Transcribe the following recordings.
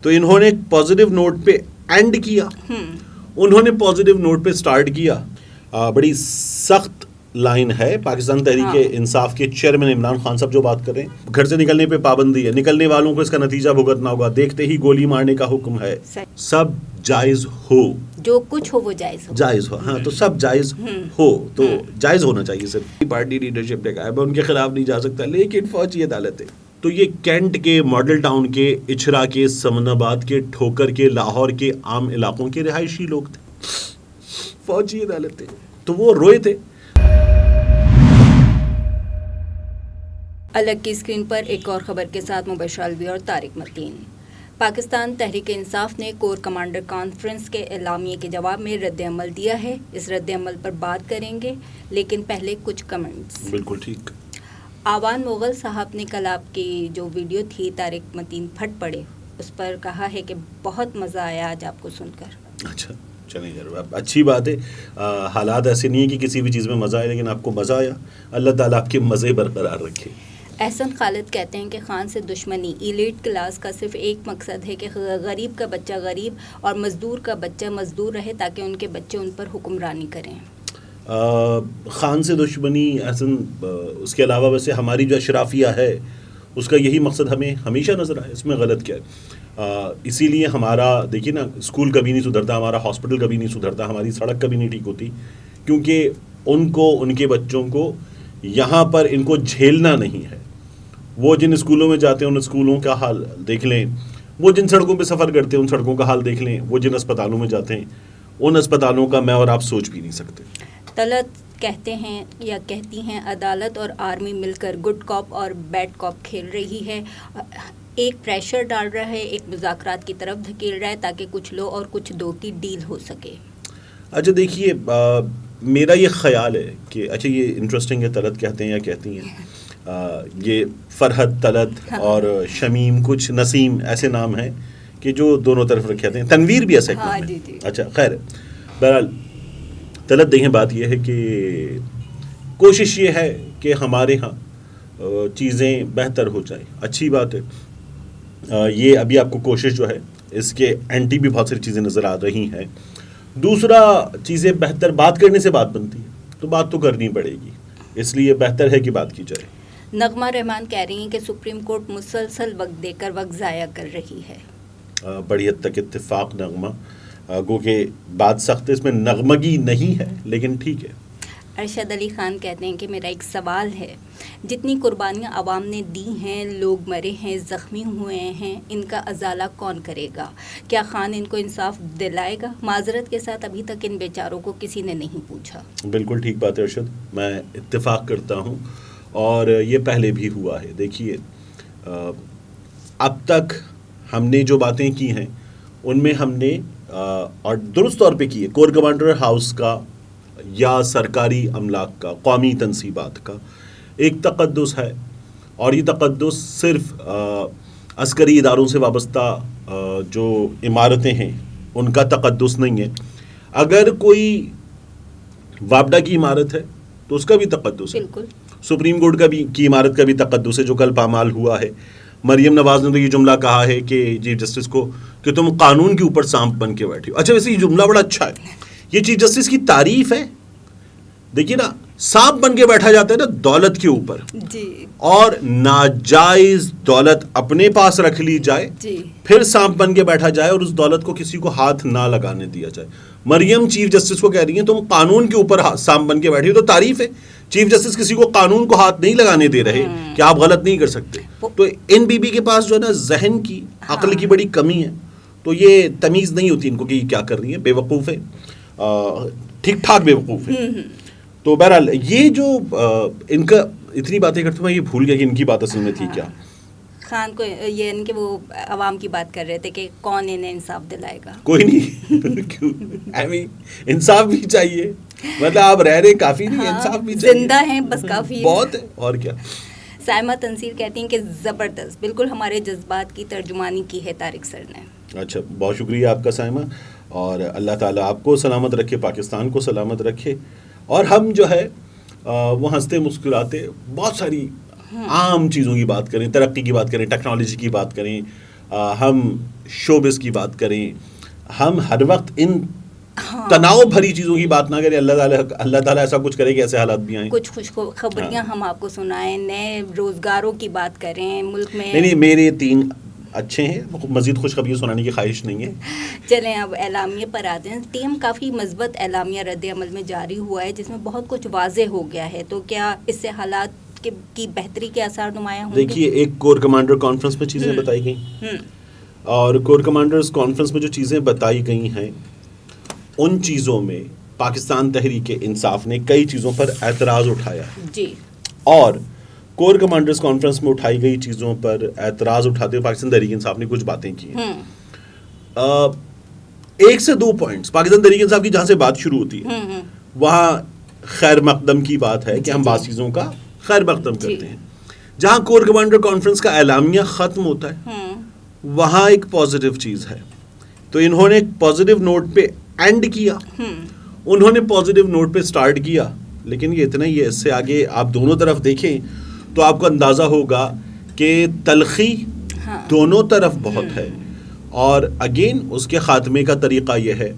تو انہوں نے ایک پازیٹیو نوٹ پہ اینڈ کیا, انہوں نے پازیٹیو نوٹ پہ سٹارٹ کیا. بڑی سخت لائن ہے. پاکستان تحریک انصاف کے چیئرمین عمران خان صاحب جو بات کر رہے ہیں, گھر سے نکلنے پہ پابندی ہے, نکلنے والوں کو اس کا نتیجہ بھگتنا ہوگا, دیکھتے ہی گولی مارنے کا حکم ہے, سب جائز ہو, جو کچھ ہو وہ جائز ہو. ہاں, تو سب جائز ہو, تو جائز ہونا چاہیے. صرف پارٹی لیڈرشپ نے کہا ہے میں ان کے خلاف نہیں جا سکتا, لیکن فوجی عدالت ہے. تو یہ کینٹ کے, ماڈل ٹاؤن کے, اچھرا کے, سمن آباد کے, ٹھوکر کے, لاہور کے عام علاقوں کے رہائشی لوگ تھے. فوجی عدالت تھے تو وہ روئے تھے. الگ کی اسکرین پر ایک اور خبر کے ساتھ مبشر الوی اور طارق متین. پاکستان تحریک انصاف نے کور کمانڈر کانفرنس کے اعلامیے کے جواب میں رد عمل دیا ہے. اس رد عمل پر بات کریں گے, لیکن پہلے کچھ کمنٹس. بالکل ٹھیک. آوان مغل صاحب نے کل آپ کی جو ویڈیو تھی طارق متین پھٹ پڑے, اس پر کہا ہے کہ بہت مزہ آیا آج آپ کو سن کر. اچھا چلیں یار, اچھی بات ہے. حالات ایسے نہیں ہیں کہ کسی بھی چیز میں مزہ آئے, لیکن آپ کو مزہ آیا. اللہ تعالیٰ آپ کے مزے برقرار رکھے. احسن خالد کہتے ہیں کہ خان سے دشمنی ایلیٹ کلاس کا صرف ایک مقصد ہے کہ غریب کا بچہ غریب اور مزدور کا بچہ مزدور رہے, تاکہ ان کے بچے ان پر حکمرانی کریں. خان سے دشمنی احسن, اس کے علاوہ ویسے ہماری جو اشرافیہ ہے اس کا یہی مقصد ہمیں ہمیشہ نظر آئے. اس میں غلط کیا ہے؟ اسی لیے ہمارا دیکھیے نا, اسکول کبھی نہیں سدھرتا, ہمارا ہاسپٹل کبھی نہیں سدھرتا, ہماری سڑک کبھی نہیں ٹھیک ہوتی, کیونکہ ان کو, ان کے بچوں کو یہاں پر ان کو جھیلنا نہیں ہے. وہ جن اسکولوں میں جاتے ہیں ان اسکولوں کا حال دیکھ لیں, وہ جن سڑکوں پہ سفر کرتے ہیں ان سڑکوں کا حال دیکھ لیں, وہ جن اسپتالوں میں جاتے ہیں ان اسپتالوں کا میں اور آپ سوچ بھی نہیں سکتے. طلعت کہتے ہیں یا کہتی ہیں عدالت اور آرمی مل کر گڈ کاپ اور بیڈ کاپ کھیل رہی ہے, ایک پریشر ڈال رہا ہے, ایک مذاکرات کی طرف دھکیل رہا ہے تاکہ کچھ لو اور کچھ دو کی ڈیل ہو سکے. اچھا دیکھیے, میرا یہ خیال ہے کہ اچھا یہ انٹرسٹنگ ہے, طلعت کہتے ہیں یا کہتی ہیں, یہ فرحت, طلعت اور شمیم, کچھ نسیم ایسے نام ہیں کہ جو دونوں طرف رکھے جاتے ہیں, تنویر بھی ایسا ہاں, اچھا خیر. بہرحال طلعت دیکھیں, بات یہ ہے کہ کوشش یہ ہے کہ ہمارے ہاں چیزیں بہتر ہو جائیں, اچھی بات ہے. یہ ابھی آپ کو کوشش جو ہے اس کے اینٹی بھی بہت ساری چیزیں نظر آ رہی ہیں. دوسرا, چیزیں بہتر بات کرنے سے بات بنتی ہے, تو بات تو کرنی پڑے گی, اس لیے بہتر ہے کہ بات کی جائے. نغمہ رحمان کہہ رہی ہیں کہ سپریم کورٹ مسلسل وقت دے کر وقت ضائع کر رہی ہے. بڑی حد تک اتفاق نغمہ, گو کہ بات سخت ہے, اس میں نغمگی نہیں ہے, لیکن ٹھیک ہے. ارشد علی خان کہتے ہیں کہ میرا ایک سوال ہے, جتنی قربانیاں عوام نے دی ہیں, لوگ مرے ہیں, زخمی ہوئے ہیں, ان کا ازالہ کون کرے گا؟ کیا خان ان کو انصاف دلائے گا؟ معذرت کے ساتھ ابھی تک ان بیچاروں کو کسی نے نہیں پوچھا. بالکل ٹھیک بات ہے ارشد, میں اتفاق کرتا ہوں, اور یہ پہلے بھی ہوا ہے. دیکھیے, اب تک ہم نے جو باتیں کی ہیں ان میں ہم نے اور درست طور پہ کی ہے, کور کمانڈر ہاؤس کا یا سرکاری املاک کا, قومی تنصیبات کا ایک تقدس ہے, اور یہ تقدس صرف عسکری اداروں سے وابستہ جو عمارتیں ہیں ان کا تقدس نہیں ہے. اگر کوئی وابڈا کی عمارت ہے تو اس کا بھی تقدس ہے. بالکل. سپریم کورٹ کی عمارت کا بھی تقدس ہے جو کل پامال ہوا ہے. مریم نواز نے تو یہ جملہ کہا ہے کہ چیف جسٹس کو کہ تم قانون کے اوپر سانپ بن کے بیٹھے ہو. اچھا ویسے یہ جملہ بڑا اچھا ہے, یہ چیف جسٹس کی تعریف ہے. دیکھیے نا, سانپ بن کے بیٹھا جاتا ہے نا دولت کے اوپر, جی, اور ناجائز دولت اپنے پاس رکھ لی جائے, جی, پھر سانپ بن کے بیٹھا جائے اور اس دولت کو کسی کو ہاتھ نہ لگانے دیا جائے. مریم چیف جسٹس کو کہہ رہی ہیں تم قانون کے اوپر سانپ بن کے بیٹھی ہو, تو تعریف ہے. چیف جسٹس کسی کو قانون کو ہاتھ نہیں لگانے دے رہے کہ آپ غلط نہیں کر سکتے. تو ان بی بی کے پاس جو ہے نا ذہن کی, عقل کی بڑی کمی ہے, تو یہ تمیز نہیں ہوتی ان کو کہ یہ کیا کر رہی ہے. بے وقوف ہے, ٹھیک ٹھاک بے وقوف ہے. تو بہرحال یہ جو ان کا اتنی باتیں کرتے میں یہ بھول گیا کہ ان کی بات اصل میں تھی کیا. خان کو یہ ان کے وہ عوام کی بات کر رہے تھے کہ کون انہیں انصاف دلائے گا. کوئی نہیں, انصاف بھی چاہیے, مطلب آپ رہ رہے کافی نہیں, انصاف بھی چاہیے, زندہ ہیں بس کافی بہت ہے, اور کیا. سائمہ تنصیر کہتی ہیں کہ زبردست, بالکل ہمارے جذبات کی ترجمانی کی ہے طارق سر نے. اچھا, بہت شکریہ آپ کا سائمہ, اور اللہ تعالیٰ آپ کو سلامت رکھے, پاکستان کو سلامت رکھے, اور ہم جو ہے وہ ہنستے مسکراتے بہت ساری عام چیزوں کی بات کریں, ترقی کی بات کریں, ٹیکنالوجی کی بات کریں, ہم شوبز کی بات کریں, ہم ہر وقت ان تناؤ بھری چیزوں کی بات نہ کریں. اللہ تعالیٰ ایسا کچھ کرے کہ ایسے حالات بھی آئیں. کچھ خوش خبریاں ہم آپ کو سنائیں, نئے روزگاروں کی بات کریں ملک میں. نہیں, میرے 3 اچھے ہیں, مزید خوشخبریاں سنانے کی خواہش نہیں ہے. چلیں اب اعلامیے پر آتے ہیں. ٹیم کافی مثبت اعلامیہ رد عمل میں جاری ہوا ہے جس میں بہت کچھ واضح ہو گیا ہے, تو کیا اس سے حالات کی بہتری کے آثار نمایاں ہوں گے؟ دیکھیے, ایک کور کمانڈر کانفرنس میں چیزیں بتائی گئیں, اور کور کمانڈرز کانفرنس میں جو چیزیں بتائی گئی ہیں ان چیزوں میں پاکستان تحریک انصاف نے کئی چیزوں پر اعتراض اٹھایا ہے. جی. اور کور کمانڈرز کانفرنس میں اٹھائی گئی چیزوں پر اعتراض اٹھاتے ہوئے پاکستان تحریک انصاف نے کچھ باتیں کی ہیں. 1 سے 2 پوائنٹس پاکستان تحریک انصاف کی جہاں سے بات شروع ہوتی ہے وہاں خیر مقدم کی بات ہے کہ ہم بعض چیزوں کا خیر مقدم کرتے ہیں. جہاں کور کمانڈر کانفرنس کا اعلامیہ ختم ہوتا ہے وہاں ایک پازیٹیو چیز ہے, تو انہوں نے ایک پازیٹیو نوٹ پہ اینڈ کیا, انہوں نے پازیٹیو نوٹ پہ سٹارٹ کیا, لیکن یہ اتنا ہی ہے. اس سے آگے آپ دونوں طرف دیکھیں تو آپ کو اندازہ ہوگا کہ تلخی دونوں طرف بہت ہے. اور اگین اس کے خاتمے کا طریقہ یہ ہے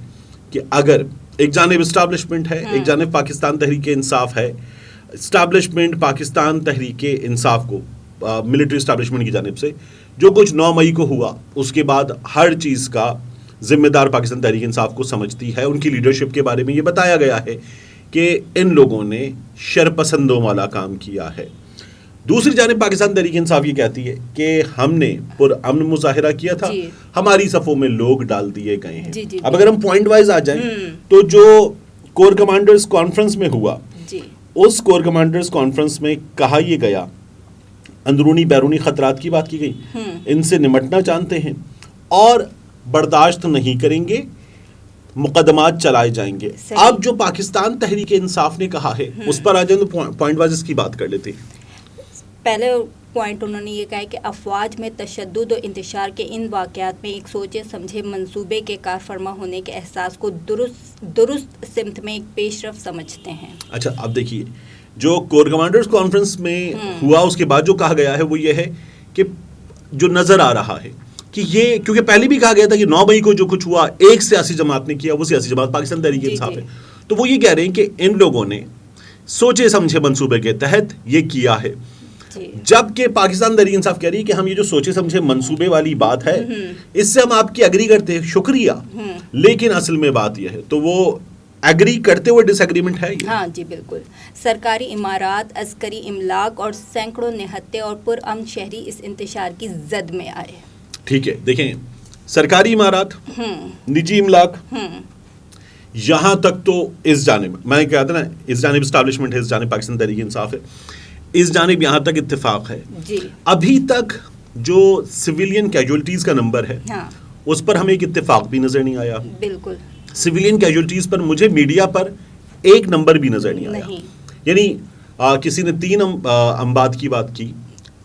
کہ اگر ایک جانب اسٹیبلشمنٹ ہے, ایک جانب پاکستان تحریک انصاف ہے. اسٹیبلشمنٹ پاکستان تحریک انصاف کو ملٹری اسٹیبلشمنٹ کی جانب سے جو کچھ 9 مئی کو ہوا اس کے بعد ہر چیز کا ذمہ دار پاکستان تحریک انصاف کو سمجھتی ہے. ان کی لیڈرشپ کے بارے میں یہ بتایا گیا ہے کہ ان لوگوں نے شرپسندوں والا کام کیا ہے. دوسری جانب پاکستان تحریک انصاف یہ کہتی ہے کہ ہم نے پرامن مظاہرہ کیا تھا, ہماری صفوں میں لوگ ڈال دیے گئے ہیں. اب اگر ہم پوائنٹ وائز آ جائیں تو جو کور کمانڈرز کانفرنس میں ہوا اس کور کمانڈرز کانفرنس میں کہا یہ گیا, اندرونی بیرونی خطرات کی بات کی گئی, ان سے نمٹنا چاہتے ہیں اور برداشت نہیں کریں گے, مقدمات چلائے جائیں گے. اب جو پاکستان تحریک انصاف نے کہا ہے اس پر آ جائیں تو پوائنٹ وائز اس کی بات کر لیتے ہیں. پہلے پوائنٹ انہوں نے یہ کہا کہ افواج میں تشدد و انتشار کے ان واقعات میں ایک سوچے سمجھے منصوبے کے کار فرما ہونے کے احساس کو درست سمت میں ایک پیش رفت سمجھتے ہیں. اچھا, اب دیکھیے جو کور کمانڈرز کانفرنس میں ہوا اس کے بعد جو کہا گیا ہے وہ یہ ہے کہ جو نظر آ رہا ہے کہ یہ, کیونکہ پہلے بھی کہا گیا تھا کہ 9 مئی کو جو کچھ ہوا ایک سیاسی جماعت نے کیا, وہ سیاسی جماعت پاکستان تحریک انصاف ہے, تو وہ یہ کہہ رہے ہیں کہ ان لوگوں نے سوچے سمجھے منصوبے کے تحت یہ کیا ہے. جبکہ پاکستان تحریک انصاف کہہ رہی ہے کہ ہم یہ جو سوچے سمجھے منصوبے والی بات ہے اس سے ہم آپ کی اگری کرتے ہیں, شکریہ, لیکن اصل میں بات یہ ہے تو وہ ایگری کرتے ہوئے ڈس ایگریمنٹ ہے. ہاں جی بالکل. سرکاری عمارات, عسکری املاک اور سینکڑوں نہتے اور پرامن شہری اس انتشار کی زد میں آئے. ٹھیک ہے, دیکھیں سرکاری عمارات, نجی املاک, یہاں تک تو اس جانب میں نے کہا تھا نا, اس جانب اسٹیبلشمنٹ ہے, اس جانب پاکستان تحریک انصاف ہے, اس جانب یہاں تک اتفاق ہے. ابھی تک جو سویلین کیجولٹیز کا نمبر ہے اس پر ہمیں ایک اتفاق بھی نظر نہیں آیا. بالکل. سویلین کیجولٹیز پر مجھے میڈیا پر ایک نمبر بھی نظر نہیں آیا. یعنی کسی نے 3 اموات کی بات کی,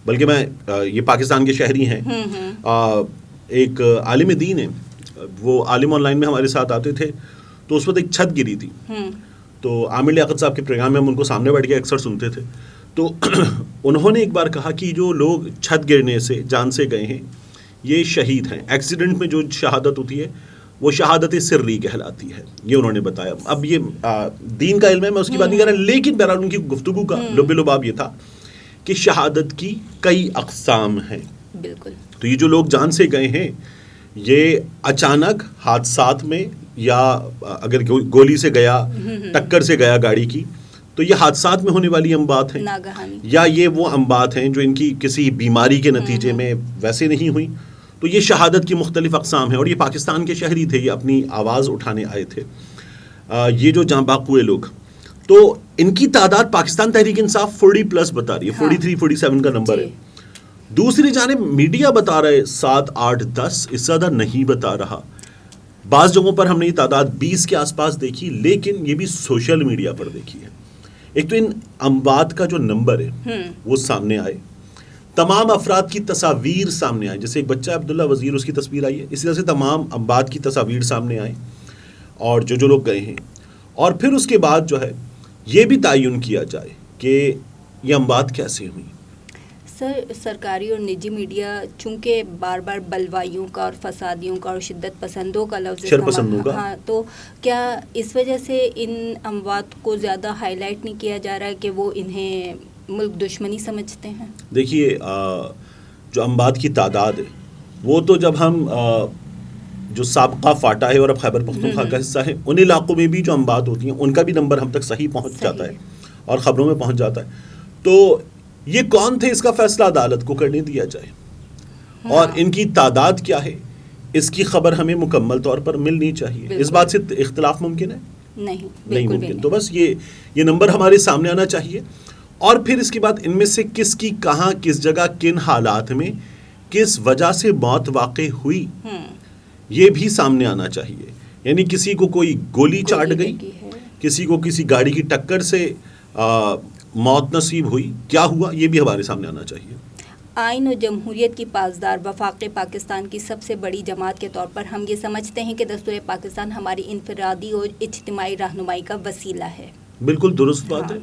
بلکہ میں یہ پاکستان کے شہری ہیں, ایک عالم دین ہے, وہ عالم آن لائن میں ہمارے ساتھ آتے تھے, تو اس وقت ایک چھت گری تھی, تو عامر لیاقت صاحب کے پروگرام میں ہم ان کو سامنے بیٹھ کے اکثر سنتے تھے, تو انہوں نے ایک بار کہا کہ جو لوگ چھت گرنے سے جان سے گئے ہیں یہ شہید ہیں, ایکسیڈنٹ میں جو شہادت ہوتی ہے وہ شہادت سری کہلاتی ہے, یہ انہوں نے بتایا. اب یہ دین کا علم ہے, میں اس کی بات نہیں کر رہا, لیکن بہرحال ان کی گفتگو کا لب لباب یہ تھا کہ شہادت کی کئی اقسام ہیں. بالکل. تو یہ جو لوگ جان سے گئے ہیں یہ اچانک حادثات میں, یا اگر گولی سے گیا, ٹکر سے گیا گاڑی کی, تو یہ حادثات میں ہونے والی اموات ہیں, یا یہ وہ اموات ہیں جو ان کی کسی بیماری کے نتیجے میں ویسے نہیں ہوئی. تو یہ شہادت کی مختلف اقسام ہیں, اور یہ پاکستان کے شہری تھے, یہ اپنی آواز اٹھانے آئے تھے. یہ جو جاں باق ہوئے لوگ, تو ان کی تعداد پاکستان تحریک انصاف 40+ بتا رہی ہے, 43-47 کا نمبر ہے. دوسری جانب میڈیا بتا رہے 7, 8, 10, اس سے زیادہ نہیں بتا رہا. بعض جگہوں پر ہم نے یہ تعداد 20 کے آس پاس دیکھی, لیکن یہ بھی سوشل میڈیا پر دیکھی ہے. ایک تو ان اموات کا جو نمبر ہے وہ سامنے آئے, تمام افراد کی تصاویر سامنے آئے, جیسے ایک بچہ عبداللہ وزیر, اس کی تصویر آئی ہے, اسی طرح سے تمام اموات کی تصاویر سامنے آئے, اور جو لوگ گئے ہیں. اور پھر اس کے بعد جو ہے یہ بھی تعین کیا جائے کہ یہ اموات کیسے ہوئی. سر سرکاری اور نجی میڈیا چونکہ بار بار بلوائیوں کا اور فسادیوں کا اور شدت پسندوں کا لفظ ہاں، تو کیا اس وجہ سے ان اموات کو زیادہ ہائی لائٹ نہیں کیا جا رہا ہے کہ وہ انہیں ملک دشمنی سمجھتے ہیں؟ دیکھیے جو اموات کی تعداد ہے وہ تو جب ہم جو سابقہ فاٹا ہے اور اب خیبر پختونخوا کا حصہ ہے ان علاقوں میں بھی جو اموات ہوتی ہیں ان کا بھی نمبر ہم تک صحیح پہنچ جاتا ہے اور خبروں میں پہنچ جاتا ہے. تو یہ کون تھے اس کا فیصلہ عدالت کو کرنے دیا جائے, اور ان کی تعداد کیا ہے اس کی خبر ہمیں مکمل طور پر ملنی چاہیے. اس بات سے اختلاف ممکن ہے؟ نہیں ممکن. تو بس یہ نمبر ہمارے سامنے آنا چاہیے, اور پھر اس کے بعد ان میں سے کس کی کہاں کس جگہ کن حالات میں کس وجہ سے موت واقع ہوئی یہ بھی سامنے آنا چاہیے. یعنی کسی کو کوئی گولی چاٹ گئی, کسی کو کسی گاڑی کی ٹکر سے موت نصیب ہوئی, کیا ہوا یہ بھی ہمارے سامنے آنا چاہیے. آئین و جمہوریت کی پاسدار وفاق پاکستان کی سب سے بڑی جماعت کے طور پر ہم یہ سمجھتے ہیں کہ دستور پاکستان ہماری انفرادی اور اجتماعی رہنمائی کا وسیلہ ہے. بالکل درست بات ہے.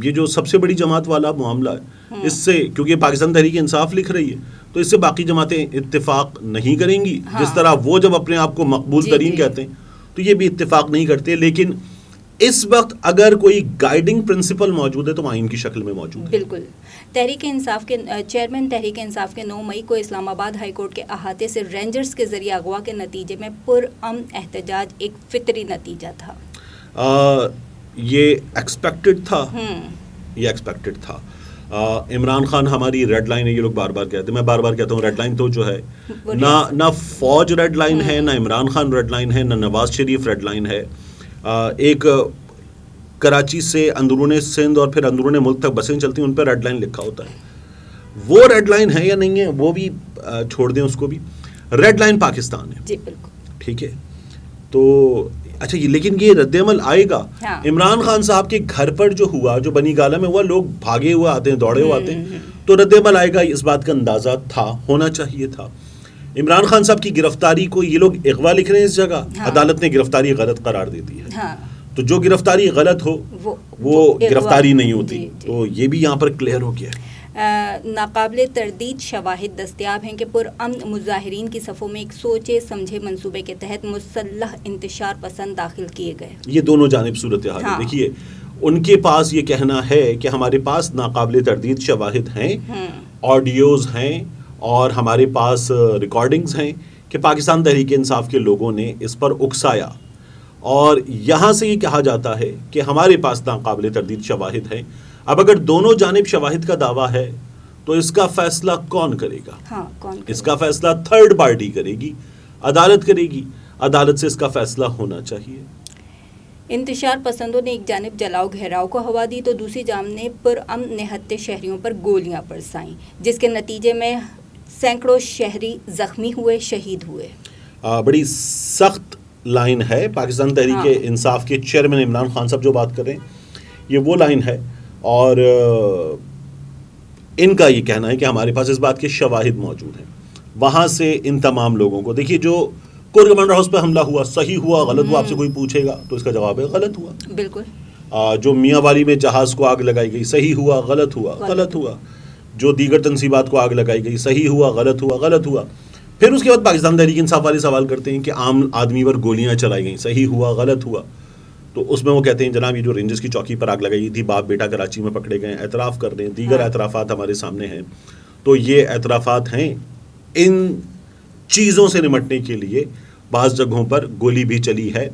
یہ جو سب سے بڑی جماعت والا معاملہ ہے اس سے, کیونکہ پاکستان تحریک انصاف لکھ رہی ہے تو اس سے باقی جماعتیں اتفاق نہیں کریں گی. جس طرح وہ جب اپنے آپ کو مقبول ترین کہتے ہیں تو یہ بھی اتفاق نہیں کرتے. لیکن اس وقت اگر کوئی گائیڈنگ پرنسپل موجود ہے تو آئین کی شکل میں موجود ہے. بالکل. تحریک انصاف کے چیئرمین تحریک انصاف کے 9 مئی کو اسلام آباد ہائی کورٹ کے احاطے سے رینجرز کے ذریعے اغوا کے نتیجے میں پرامن احتجاج ایک فطری نتیجہ تھا. یہ ایکسپیکٹڈ تھا, یہ ایکسپیکٹڈ تھا. عمران خان ہماری ریڈ لائن ہے, یہ لوگ بار بار کہتے ہیں, میں بار بار کہتا ہوں ریڈ لائن تو جو ہے نہ فوج ریڈ لائن ہے, نہ عمران خان ریڈ لائن ہے, نہ نواز شریف ریڈ لائن ہے. ایک کراچی سے اندرون سندھ اور پھر اندرون ملک تک بسیں چلتی ہیں, ان پہ ریڈ لائن لکھا ہوتا ہے. وہ ریڈ لائن ہے یا نہیں ہے وہ بھی چھوڑ دیں, اس کو بھی. ریڈ لائن پاکستان ہے. جی بالکل ٹھیک ہے. تو اچھا لیکن یہ رد عمل آئے گا. عمران خان صاحب کے گھر پر جو ہوا, جو بنی گالہ میں ہوا, لوگ بھاگے ہوئے آتے ہیں, دوڑے ہوئے آتے ہیں, تو رد عمل آئے گا, اس بات کا اندازہ تھا, ہونا چاہیے تھا. عمران خان صاحب کی گرفتاری کو یہ لوگ اغوا لکھ رہے ہیں اس جگہ, عدالت نے گرفتاری غلط قرار دے دی ہے. تو جو گرفتاری غلط ہو وہ گرفتاری نہیں ہوتی. تو یہ بھی یہاں پر کلیئر ہو گیا ہے. ناقابل تردید شواہد دستیاب ہیں کہ پرامن مظاہرین کی صفوں میں ایک سوچے سمجھے منصوبے کے تحت مسلح انتشار پسند داخل کیے گئے. یہ دونوں جانب صورتحال ہے. دیکھیے ان کے پاس یہ کہنا ہے کہ ہمارے پاس ناقابل تردید شواہد ہیں, آڈیوز ہیں, اور ہمارے پاس ریکارڈنگز ہیں کہ پاکستان تحریک انصاف کے لوگوں نے اس پر اکسایا, اور یہاں سے یہ کہا جاتا ہے کہ ہمارے پاس ناقابل تردید شواہد ہیں. اب اگر دونوں جانب شواہد کا دعویٰ ہے تو اس کا فیصلہ کون کرے گا؟ اس کا فیصلہ تھرڈ پارٹی کرے گی, عدالت کرے گی. عدالت سے اس کا فیصلہ ہونا چاہیے. انتشار پسندوں نے ایک جانب جلاؤ گھیراؤ کو ہوا دی تو دوسری جانب پرامن نہتے شہریوں پر گولیاں برسائیں, جس کے نتیجے میں سینکڑوں شہری زخمی ہوئے, شہید ہوئے. بڑی سخت لائن ہے. پاکستان تحریک انصاف کے چیئرمین عمران خان صاحب جو بات کر رہے ہیں یہ وہ لائن ہے, اور ان کا یہ کہنا ہے کہ ہمارے پاس اس بات کے شواہد موجود ہیں. وہاں سے ان تمام لوگوں کو دیکھیے, جو کور کمانڈر ہاؤس پہ حملہ ہوا, صحیح ہوا غلط ہوا, آپ سے کوئی پوچھے گا تو اس کا جواب ہے غلط ہوا. بالکل. جو میاں والی میں جہاز کو آگ لگائی گئی, صحیح ہوا غلط ہوا, غلط ہوا. جو دیگر تنصیبات کو آگ لگائی گئی, صحیح ہوا غلط ہوا, غلط ہوا. پھر اس کے بعد پاکستان تحریک انصاف والے سوال کرتے ہیں کہ عام آدمی پر گولیاں چلائی گئیں, صحیح ہوا غلط ہوا. تو اس میں وہ کہتے ہیں جناب یہ جو رینجرز کی چوکی پر آگ لگائی تھی, باپ بیٹا کراچی میں پکڑے گئے, اعتراف کر رہے ہیں, دیگر اعترافات ہمارے سامنے ہیں. تو یہ اعترافات ہیں. ان چیزوں سے نمٹنے کے لیے بعض جگہوں پر گولی بھی چلی ہے.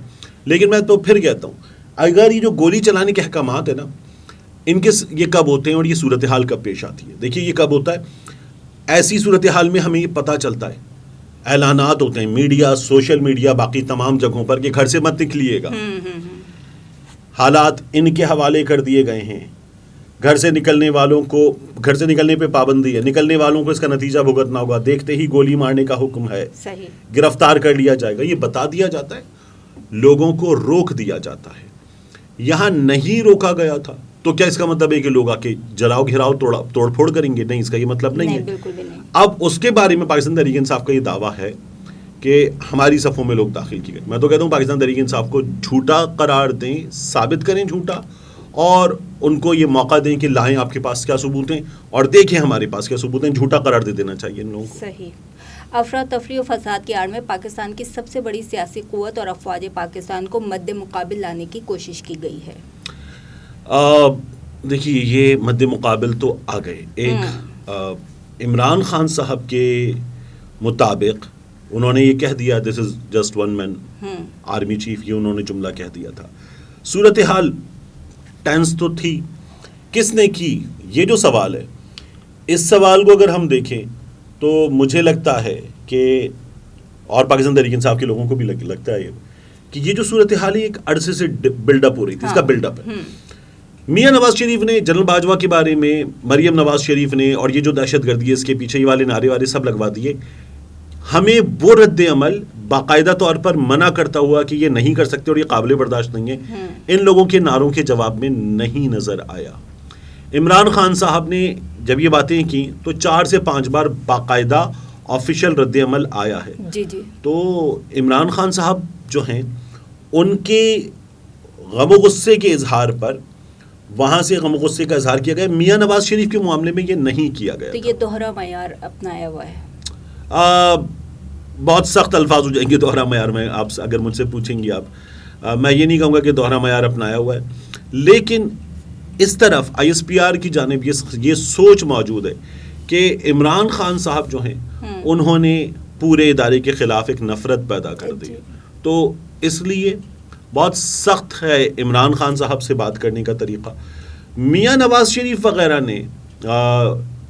لیکن میں تو پھر کہتا ہوں اگر یہ جو گولی چلانے کے احکامات ہیں نا, ان کے یہ کب ہوتے ہیں اور یہ صورتحال کب پیش آتی ہے؟ دیکھیے یہ کب ہوتا ہے, ایسی صورتحال میں ہمیں یہ پتہ چلتا ہے, اعلانات ہوتے ہیں میڈیا, سوشل میڈیا, باقی تمام جگہوں پر کہ گھر سے مت نکلیے گا. حالات ان کے حوالے کر دیے گئے ہیں. گھر سے نکلنے والوں کو, گھر سے نکلنے پہ پابندی ہے, نکلنے والوں کو اس کا نتیجہ بھگتنا ہوگا, دیکھتے ہی گولی مارنے کا حکم ہے, گرفتار کر لیا جائے گا. یہ بتا دیا جاتا ہے, لوگوں کو روک دیا جاتا ہے. یہاں نہیں روکا گیا تھا تو کیا اس کا مطلب ہے کہ لوگ آ کے جلاؤ گھیراؤ توڑ پھوڑ کریں گے؟ نہیں, اس کا یہ مطلب نہیں ہے. اب اس کے بارے میں پاکستان تحریک انصاف کا یہ دعویٰ ہے کہ ہماری صفوں میں لوگ داخل کیے گئے. میں تو کہتا ہوں پاکستان تحریک انصاف کو جھوٹا قرار دیں, ثابت کریں جھوٹا, اور ان کو یہ موقع دیں کہ لائیں آپ کے پاس کیا ثبوت ہیں اور دیکھیں ہمارے پاس کیا ثبوت ہیں. جھوٹا قرار دے دینا چاہیے ان لوگوں کو. صحیح. افراتفری و فساد کی آڑ میں پاکستان کی سب سے بڑی سیاسی قوت اور افواج پاکستان کو مد مقابل لانے کی کوشش کی گئی ہے. دیکھیے یہ مد مقابل تو آ گئے. ایک عمران خان صاحب کے مطابق انہوں نے یہ کہہ دیا this is just one man army chief, یہ انہوں نے جملہ کہہ دیا تھا. صورتحال ٹینس تو تھی, کس نے کی, یہ جو سوال ہے, اس سوال کو اگر ہم دیکھیں تو مجھے لگتا ہے کہ, اور پاکستان تحریک انصاف کے لوگوں کو بھی لگتا ہے کہ یہ جو صورتحال ہے ایک عرصے سے بلڈ اپ ہو رہی تھی, اس کا بلڈ اپ ہے. میاں نواز شریف نے جنرل باجوہ کے بارے میں, مریم نواز شریف نے, اور یہ جو دہشت گردی ہے اس کے پیچھے یہ والے نعرے والے سب لگوا دیے. ہمیں وہ رد عمل باقاعدہ طور پر منع کرتا ہوا کہ یہ نہیں کر سکتے اور یہ قابل برداشت نہیں ہے, ان لوگوں کے نعروں کے جواب میں نہیں نظر آیا. عمران خان صاحب نے جب یہ باتیں کی تو 4 سے 5 بار باقاعدہ آفیشیل رد عمل آیا ہے. جی جی. تو عمران خان صاحب جو ہیں ان کے غم و غصے کے اظہار پر وہاں سے غم و غصے کا اظہار کیا گیا. میاں نواز شریف کے معاملے میں یہ نہیں کیا گیا. تو یہ دوہرا معیار اپنایا ہوا ہے. بہت سخت الفاظ ہو جائیں گے دوہرا معیار میں. آپ اگر مجھ سے پوچھیں گے آپ, میں یہ نہیں کہوں گا کہ دوہرا معیار اپنایا ہوا ہے, لیکن اس طرف آئی ایس پی آر کی جانب یہ سوچ موجود ہے کہ عمران خان صاحب جو ہیں انہوں نے پورے ادارے کے خلاف ایک نفرت پیدا کر دی. تو اس لیے بہت سخت ہے عمران خان صاحب سے بات کرنے کا طریقہ. میاں نواز شریف وغیرہ نے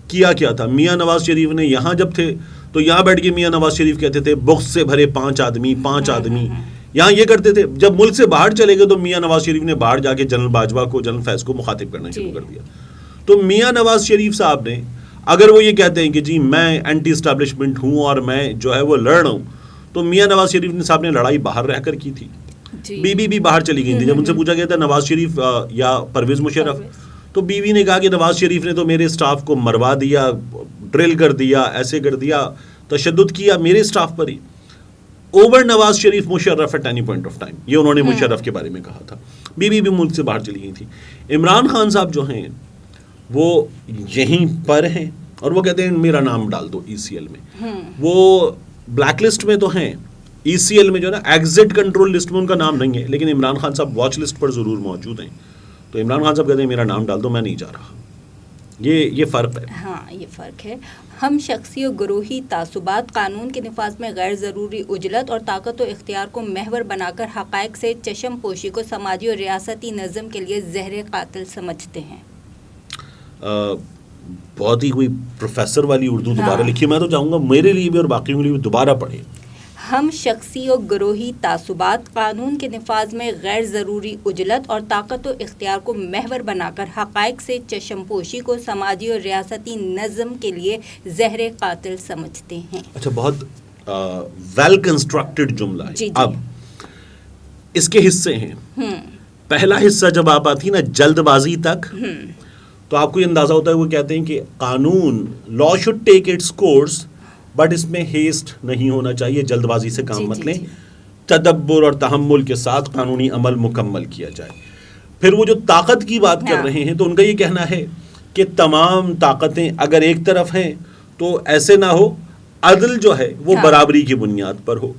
کیا تھا. میاں نواز شریف نے یہاں جب تھے تو یہاں بیٹھ کے میاں نواز شریف کہتے تھے بغض سے بھرے 5 آدمی. یہاں یہ کرتے تھے. جب ملک سے باہر چلے گئے تو میاں نواز شریف نے باہر جا کے جنرل باجوہ کو, جنرل فیض کو مخاطب کرنا شروع کر دیا. تو میاں نواز شریف صاحب نے اگر وہ یہ کہتے ہیں کہ جی میں اینٹی اسٹیبلشمنٹ ہوں اور میں جو ہے وہ لڑ رہا ہوں, تو میاں نواز شریف صاحب نے لڑائی باہر رہ کر کی تھی. بیوی بھی باہر چلی گئی تھی. جب ان سے پوچھا گیا تھا نواز شریف یا پرویز مشرف, تو بیوی نے کہا کہ نواز شریف نے تو میرے اسٹاف کو مروا دیا, ڈرل کر دیا, ایسے کر دیا, تشدد کیا میرے اسٹاف پر ہی. Over Nawaz Sharif Musharraf at any point of time, یہ انہوں نے مشرف کے بارے میں کہا تھا. بیوی بھی ملک سے باہر چلی گئی تھی. عمران خان صاحب جو ہیں وہ یہیں پر ہیں اور وہ کہتے ہیں میرا نام ڈال دو ای سی ایل میں. وہ بلیک لسٹ میں تو ہیں, ای سی ایل میں جو ہے نا ایگزٹ کنٹرول لسٹ میں ان کا نام نہیں ہے, لیکن عمران خان صاحب واچ لسٹ پر ضرور موجود ہیں. تو عمران خان صاحب کہتے ہیں میرا نام ڈال دو, میں نہیں جا رہا. یہ فرق ہے. ہاں یہ فرق ہے. ہم شخصی و گروہی تعصبات قانون کے نفاذ میں غیر ضروری عجلت اور طاقت و اختیار کو محور بنا کر حقائق سے چشم پوشی کو سماجی اور ریاستی نظم کے لیے زہر قاتل سمجھتے ہیں. بہت ہی کوئی پروفیسر والی اردو دوبارہ لکھی. میں تو چاہوں گا میرے لیے بھی اور باقیوں کے لیے بھی دوبارہ پڑھیں. ہم شخصی و گروہی تعصبات قانون کے نفاذ میں غیر ضروری عجلت اور طاقت و اختیار کو محور بنا کر حقائق سے چشم پوشی کو سماجی اور ریاستی نظم کے لیے زہر قاتل سمجھتے ہیں. اچھا, بہت ویل کنسٹرکٹڈ جملہ ہے. جی. اب اس کے حصے ہیں. پہلا حصہ جب آپ آتی نا جلد بازی تک, تو آپ کو یہ اندازہ ہوتا ہے وہ کہتے ہیں کہ قانون law should take its course but اس میں ہیسٹ نہیں ہونا چاہیے, جلد بازی سے کام مت لیں, تدبر اور تحمل کے ساتھ قانونی عمل مکمل کیا جائے. پھر وہ جو طاقت کی بات کر رہے ہیں تو ان کا یہ کہنا ہے کہ تمام طاقتیں اگر ایک طرف ہیں تو ایسے نہ ہو, عدل جو ہے وہ برابری کی بنیاد پر ہو.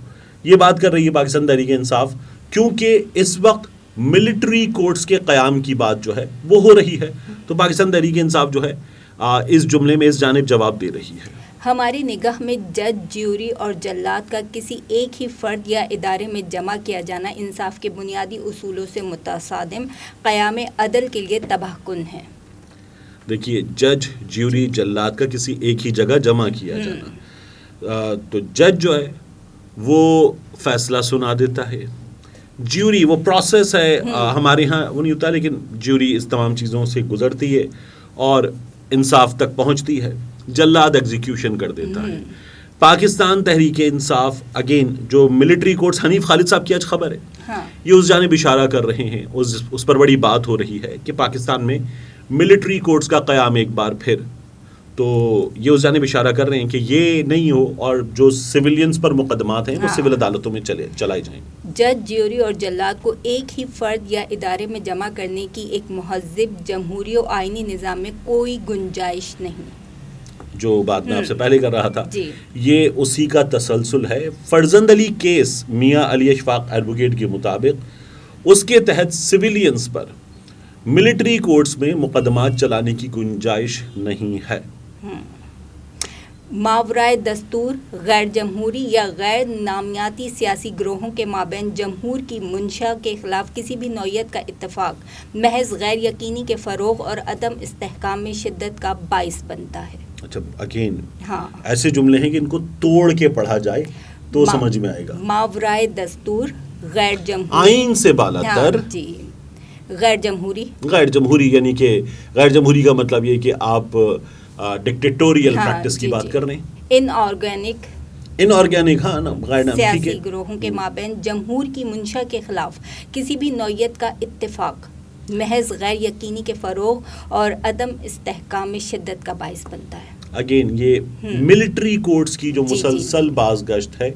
یہ بات کر رہی ہے پاکستان تحریک انصاف, کیونکہ اس وقت ملٹری کورٹس کے قیام کی بات جو ہے وہ ہو رہی ہے. تو پاکستان تحریک انصاف جو ہے اس جملے میں اس جانب جواب دے رہی ہے. ہماری نگاہ میں جج, جیوری اور جلاد کا کسی ایک ہی فرد یا ادارے میں جمع کیا جانا انصاف کے بنیادی اصولوں سے متصادم قیام عدل کے لیے تباہ کن ہے. دیکھیے, جج, جیوری, جلاد کا کسی ایک ہی جگہ جمع کیا جانا, تو جج جو ہے وہ فیصلہ سنا دیتا ہے. جیوری وہ پروسیس ہے, ہمارے ہاں وہ نہیں ہوتا, لیکن جیوری اس تمام چیزوں سے گزرتی ہے اور انصاف تک پہنچتی ہے. جلاد ایگزیکیوشن کر دیتا ہے. پاکستان تحریک انصاف اگین جو ملٹری کورٹس, حنیف خالد صاحب کی آج خبر ہے, یہ اس جانب اشارہ کر رہے ہیں, اس پر بڑی بات ہو رہی ہے کہ پاکستان میں ملٹری کورٹس کا قیام ایک بار پھر. تو یہ اس جانب اشارہ کر رہے ہیں کہ یہ نہیں ہو اور جو سویلینز پر مقدمات ہیں وہ سول عدالتوں میں چلائے جائیں. جج، جیوری اور جلاد کو ایک ہی فرد یا ادارے میں جمع کرنے کی ایک مہذب جمہوری و آئینی نظام میں کوئی گنجائش نہیں. جو بات میں آپ سے پہلے کر رہا تھا جی. یہ اسی کا تسلسل ہے. فرزند علی کیس میاں علی اشفاق ایڈوکیٹ کے مطابق اس کے تحت سویلینز پر ملٹری کورٹس میں مقدمات چلانے کی گنجائش نہیں ہے. ماورائے دستور غیر جمہوری یا غیر نامیاتی سیاسی گروہوں کے مابین جمہور کی منشا کے خلاف کسی بھی نوعیت کا اتفاق محض غیر یقینی کے فروغ اور عدم استحکام میں شدت کا باعث بنتا ہے. اچھا اگین ہاں ایسے جملے ہیں کہ ان کو توڑ کے پڑھا جائے تو سمجھ میں آئے گا. ماورائے دستور غیر جمہوری آئین سے بالا تر. جی. غیر جمہوری، غیر جمہوری یعنی کہ غیر جمہوری کا مطلب یہ کہ آپ ڈکٹیٹوریل پریکٹس کی بات کر رہے ہیں. ان آرگینک ہاں نا غیر سیاسی گروہوں کے مابین جمہور کی منشا کے خلاف کسی بھی نوعیت کا اتفاق محض غیر یقینی کے فروغ اور عدم استحکام میں شدت کا باعث بنتا ہے. اگین یہ ملٹری کورٹس کی جو مسلسل بازگشت ہے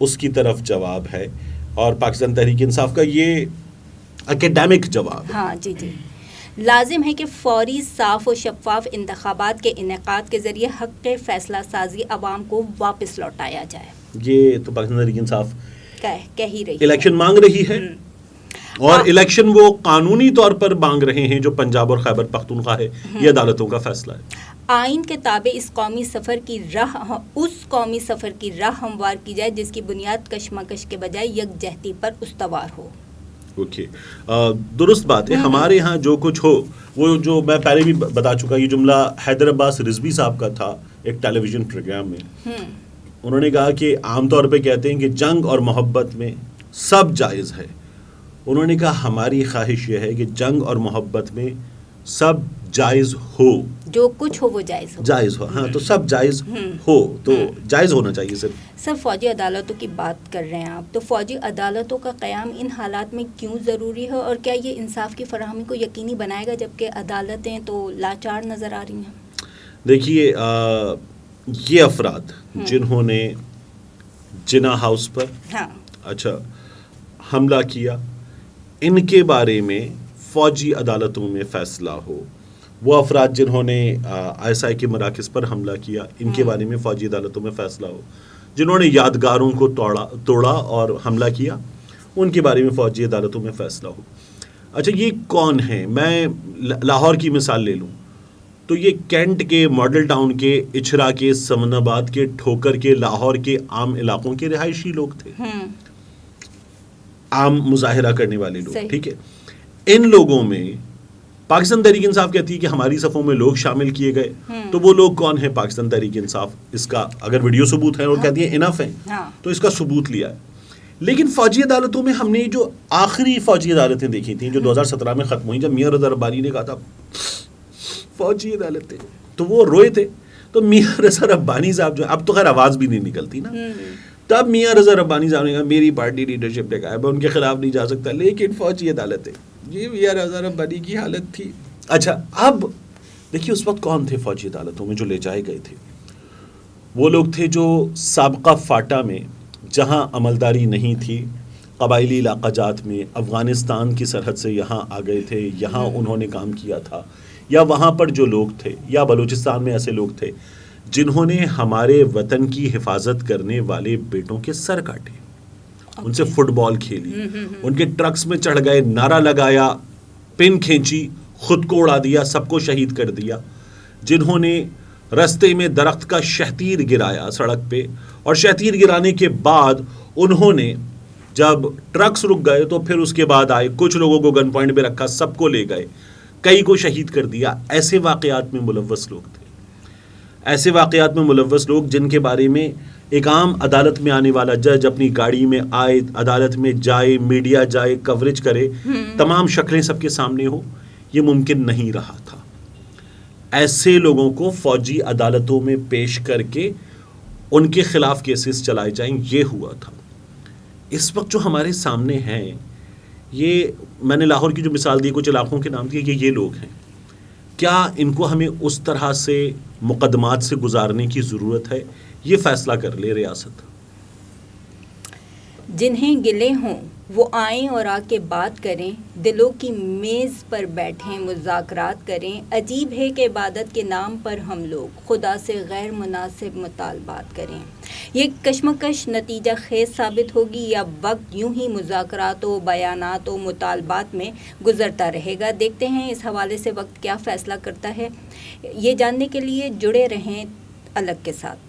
اس کی طرف جواب ہے اور پاکستان تحریک انصاف کا یہ اکیڈیمک جواب. ہاں جی جی. لازم ہے کہ فوری، صاف و شفاف انتخابات کے انعقاد کے ذریعے حق فیصلہ سازی عوام کو واپس لوٹایا جائے. یہ تو پاکستان تحریک انصاف کہہ ہی رہی الیکشن مانگ رہی ہے اور الیکشن وہ قانونی طور پر مانگ رہے ہیں جو پنجاب اور خیبر پختونخوا ہے. یہ عدالتوں کا فیصلہ ہے. آئین کے تابع اس قومی سفر کی راہ ہموار کی جائے جس کی بنیاد کشمکش کے بجائے یکجہتی پر استوار ہو. اوکے درست بات ہے. ہمارے ہاں جو کچھ ہو وہ جو میں پہلے بھی بتا چکا، یہ جملہ حیدر عباس رضوی صاحب کا تھا ایک ٹیلی ویژن پروگرام میں. انہوں نے کہا کہ عام طور پہ کہتے ہیں کہ جنگ اور محبت میں سب جائز ہے. انہوں نے کہا ہماری خواہش یہ ہے کہ جنگ اور محبت میں سب جائز ہو، جو کچھ ہو وہ جائز ہو. ہاں تو سب جائز ہو تو جائز ہونا چاہیے. سر فوجی عدالتوں کی بات کر رہے ہیں آپ، تو فوجی عدالتوں کا قیام ان حالات میں کیوں ضروری ہے اور کیا یہ انصاف کی فراہمی کو یقینی بنائے گا جبکہ عدالتیں تو لاچار نظر آ رہی ہیں؟ دیکھیے یہ افراد جنہوں نے جناح ہاؤس پر حملہ کیا، ان کے بارے میں فوجی عدالتوں میں فیصلہ ہو. وہ افراد جنہوں نے ISI کے مراکز پر حملہ کیا، ان کے بارے میں فوجی عدالتوں میں فیصلہ ہو. جنہوں نے یادگاروں کو توڑا اور حملہ کیا، ان کے بارے میں فوجی عدالتوں میں فیصلہ ہو. اچھا یہ کون ہیں؟ میں لاہور کی مثال لے لوں تو یہ کینٹ کے، ماڈل ٹاؤن کے، اچھرا کے، سمن آباد کے، ٹھوکر کے، لاہور کے عام علاقوں کے رہائشی لوگ تھے، عام مظاہرہ کرنے والے لوگ. ٹھیک ہے، ان لوگوں میں پاکستان تحریک انصاف کہتی ہے کہ ہماری صفوں میں لوگ شامل کیے گئے. تو وہ لوگ کون ہیں؟ پاکستان تحریک انصاف اس کا اگر ویڈیو ثبوت ہے اور کہتی ہے انف ہے تو اس کا ثبوت لیا ہے. لیکن فوجی عدالتوں میں ہم نے جو آخری فوجی عدالتیں دیکھی تھیں جو 2017 میں ختم ہوئی، جب میاں رضا ربانی نے کہا تھا فوجی عدالتیں، تو وہ روئے تھے. تو میاں رضا ربانی صاحب جو اب تو خیر آواز بھی نہیں نکلتی نا، تب میاں رضا ربانی صاحب نے کہا میری پارٹی لیڈرشپ نے کہا میں ان کے خلاف نہیں جا سکتا، لیکن فوجی عدالتیں، یہ میاں رضا ربانی کی حالت تھی. اچھا اب دیکھیے اس وقت کون تھے فوجی عدالتوں میں جو لے جائے گئے تھے؟ وہ لوگ تھے جو سابقہ فاٹا میں جہاں عملداری نہیں تھی، قبائلی علاقہ جات میں افغانستان کی سرحد سے یہاں آ گئے تھے، یہاں انہوں نے کام کیا تھا، یا وہاں پر جو لوگ تھے، یا بلوچستان میں ایسے لوگ تھے جنہوں نے ہمارے وطن کی حفاظت کرنے والے بیٹوں کے سر کاٹے، ان سے فٹ بال کھیلی، ان کے ٹرکس میں چڑھ گئے، نعرہ لگایا، پن کھینچی، خود کو اڑا دیا، سب کو شہید کر دیا. جنہوں نے رستے میں درخت کا شہتیر گرایا سڑک پہ، اور شہتیر گرانے کے بعد انہوں نے جب ٹرکس رک گئے تو پھر اس کے بعد آئے، کچھ لوگوں کو گن پوائنٹ پہ رکھا، سب کو لے گئے، کئی کو شہید کر دیا. ایسے واقعات میں ملوث لوگ تھے، ایسے واقعات میں ملوث لوگ جن کے بارے میں ایک عام عدالت میں آنے والا جج اپنی گاڑی میں آئے، عدالت میں جائے، میڈیا جائے، کوریج کرے، تمام شکلیں سب کے سامنے ہو، یہ ممکن نہیں رہا تھا. ایسے لوگوں کو فوجی عدالتوں میں پیش کر کے ان کے خلاف کیسز چلائے جائیں، یہ ہوا تھا. اس وقت جو ہمارے سامنے ہیں، یہ میں نے لاہور کی جو مثال دی، کچھ علاقوں کے نام دیے، یہ لوگ ہیں. کیا ان کو ہمیں اس طرح سے مقدمات سے گزارنے کی ضرورت ہے؟ یہ فیصلہ کر لے ریاست. جنہیں گلے ہوں وہ آئیں اور آ کے بات کریں، دلوں کی میز پر بیٹھیں، مذاکرات کریں. عجیب ہے کہ عبادت کے نام پر ہم لوگ خدا سے غیر مناسب مطالبات کریں. یہ کشمکش نتیجہ خیز ثابت ہوگی یا وقت یوں ہی مذاکرات و بیانات و مطالبات میں گزرتا رہے گا؟ دیکھتے ہیں اس حوالے سے وقت کیا فیصلہ کرتا ہے. یہ جاننے کے لیے جڑے رہیں الگ کے ساتھ.